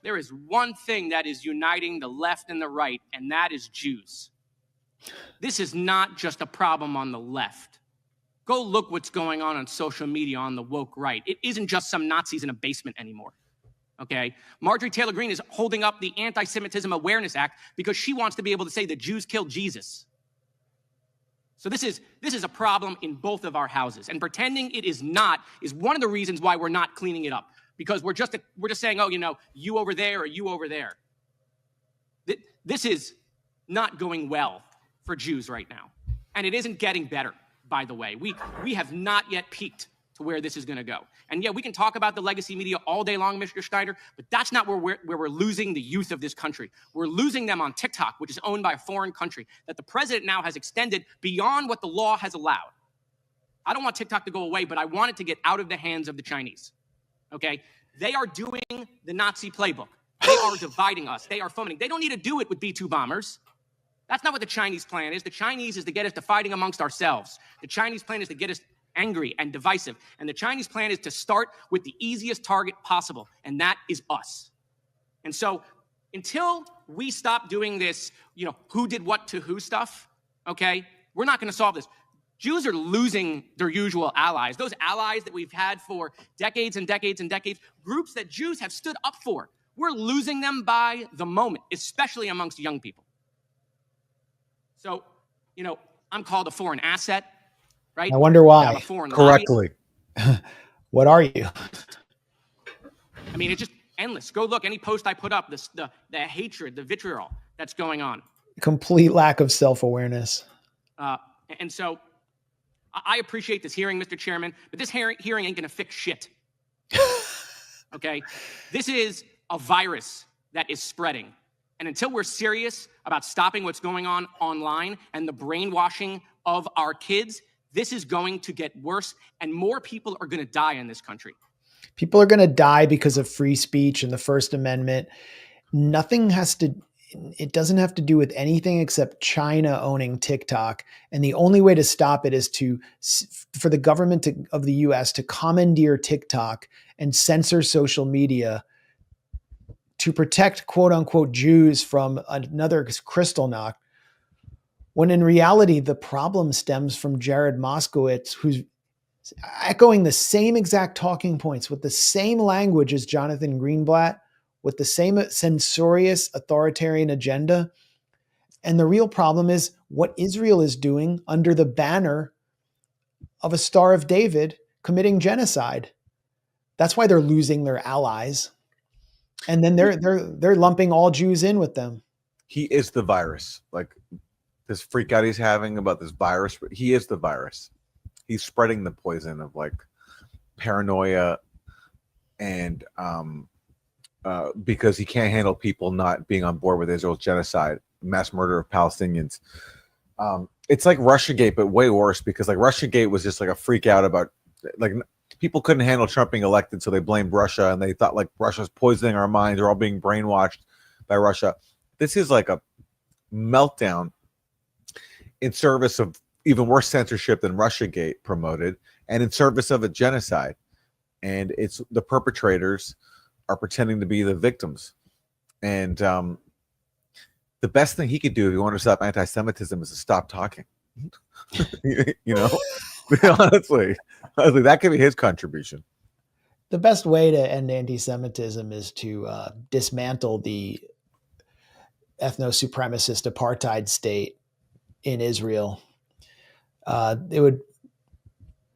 there is one thing that is uniting the left and the right, and that is Jews. This is not just a problem on the left. Go look what's going on social media on the woke right. It isn't just some Nazis in a basement anymore. Okay, Marjorie Taylor Greene is holding up the Anti-Semitism Awareness Act because she wants to be able to say the Jews killed Jesus. So this is a problem in both of our houses, and pretending it is not is one of the reasons why we're not cleaning it up, because we're just saying, oh, you over there or you over there. This is not going well for Jews right now, and it isn't getting better. By the way, we have not yet peaked to where this is going to go. And yeah, we can talk about the legacy media all day long, Mr. Schneider, but that's not where we're losing the youth of this country. We're losing them on TikTok, which is owned by a foreign country that the president now has extended beyond what the law has allowed. I don't want TikTok to go away, but I want it to get out of the hands of the Chinese. Okay? They are doing the Nazi playbook. They are dividing us. They are fomenting. They don't need to do it with B-2 bombers. That's not what the Chinese plan is. The Chinese is to get us to fighting amongst ourselves. The Chinese plan is to get us angry and divisive. And the Chinese plan is to start with the easiest target possible, and that is us. And so until we stop doing this, who did what to who stuff, okay, we're not going to solve this. Jews are losing their usual allies, those allies that we've had for decades and decades and decades, groups that Jews have stood up for. We're losing them by the moment, especially amongst young people. So, I'm called a foreign asset, right? I wonder why. I'm a foreign correctly. What are you? I mean, it's just endless. Go look any post I put up, the hatred, the vitriol that's going on. Complete lack of self-awareness. And so I appreciate this hearing, Mr. Chairman, but this hearing ain't going to fix shit. Okay? This is a virus that is spreading. And until we're serious about stopping what's going on online and the brainwashing of our kids, this is going to get worse, and more people are going to die in this country. People are going to die because of free speech and the First Amendment. It doesn't have to do with anything except China owning TikTok. And the only way to stop it is for the government of the US to commandeer TikTok and censor social media to protect quote unquote Jews from another Kristallnacht, when in reality, the problem stems from Jared Moskowitz, who's echoing the same exact talking points with the same language as Jonathan Greenblatt, with the same censorious authoritarian agenda. And the real problem is what Israel is doing under the banner of a Star of David committing genocide. That's why they're losing their allies. And then they're lumping all Jews in with them. He is the virus. Like this freak out he's having about this virus, but he is the virus. He's spreading the poison of like paranoia and because he can't handle people not being on board with Israel's genocide, mass murder of Palestinians. It's like Russiagate, but way worse, because like Russiagate was just like a freak out about like people couldn't handle Trump being elected, so they blamed Russia and they thought like Russia's poisoning our minds. We're all being brainwashed by Russia. This is like a meltdown in service of even worse censorship than Russiagate promoted, and in service of a genocide. And it's the perpetrators are pretending to be the victims. And the best thing he could do if you want to stop anti-Semitism is to stop talking. honestly, that could be his contribution. The best way to end anti-Semitism is to dismantle the ethno-supremacist apartheid state in Israel. That's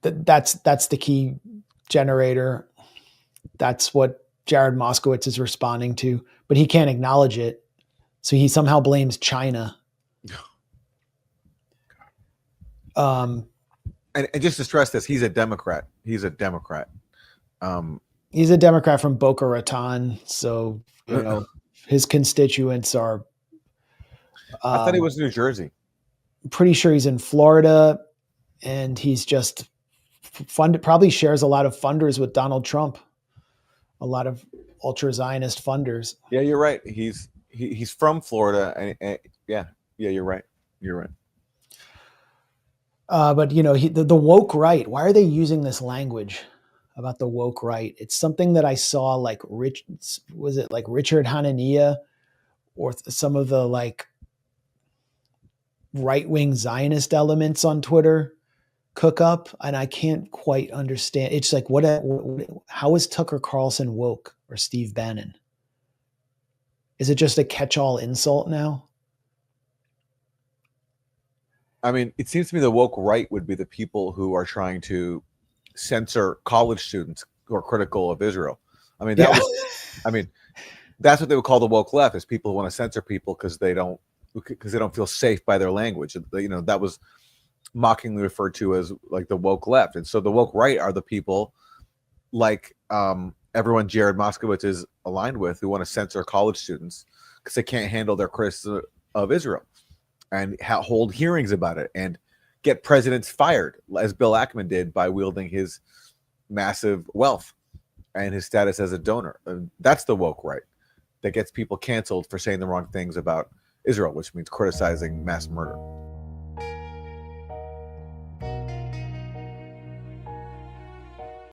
the key generator. That's what Jared Moskowitz is responding to, but he can't acknowledge it. So he somehow blames China. And just to stress this, he's a Democrat. He's a Democrat. He's a Democrat from Boca Raton. So, his constituents are. I thought he was in New Jersey. Pretty sure he's in Florida, and he's just probably shares a lot of funders with Donald Trump. A lot of ultra Zionist funders. Yeah, you're right. He's from Florida, and yeah, you're right. You're right. But the woke right, why are they using this language about the woke right. It's something that I saw like was it like Richard Hanania or some of the like right-wing Zionist elements on Twitter cook up, and I can't quite understand. It's like how is Tucker Carlson woke or Steve Bannon? Is it just a catch-all insult now? I mean, it seems to me the woke right would be the people who are trying to censor college students who are critical of Israel. I mean, that's what they would call the woke left, is people who want to censor people because they don't feel safe by their language. That was mockingly referred to as like the woke left. And so the woke right are the people like everyone Jared Moskowitz is aligned with, who want to censor college students because they can't handle their criticism of Israel and hold hearings about it and get presidents fired, as Bill Ackman did by wielding his massive wealth and his status as a donor. And that's the woke right that gets people canceled for saying the wrong things about Israel, which means criticizing mass murder.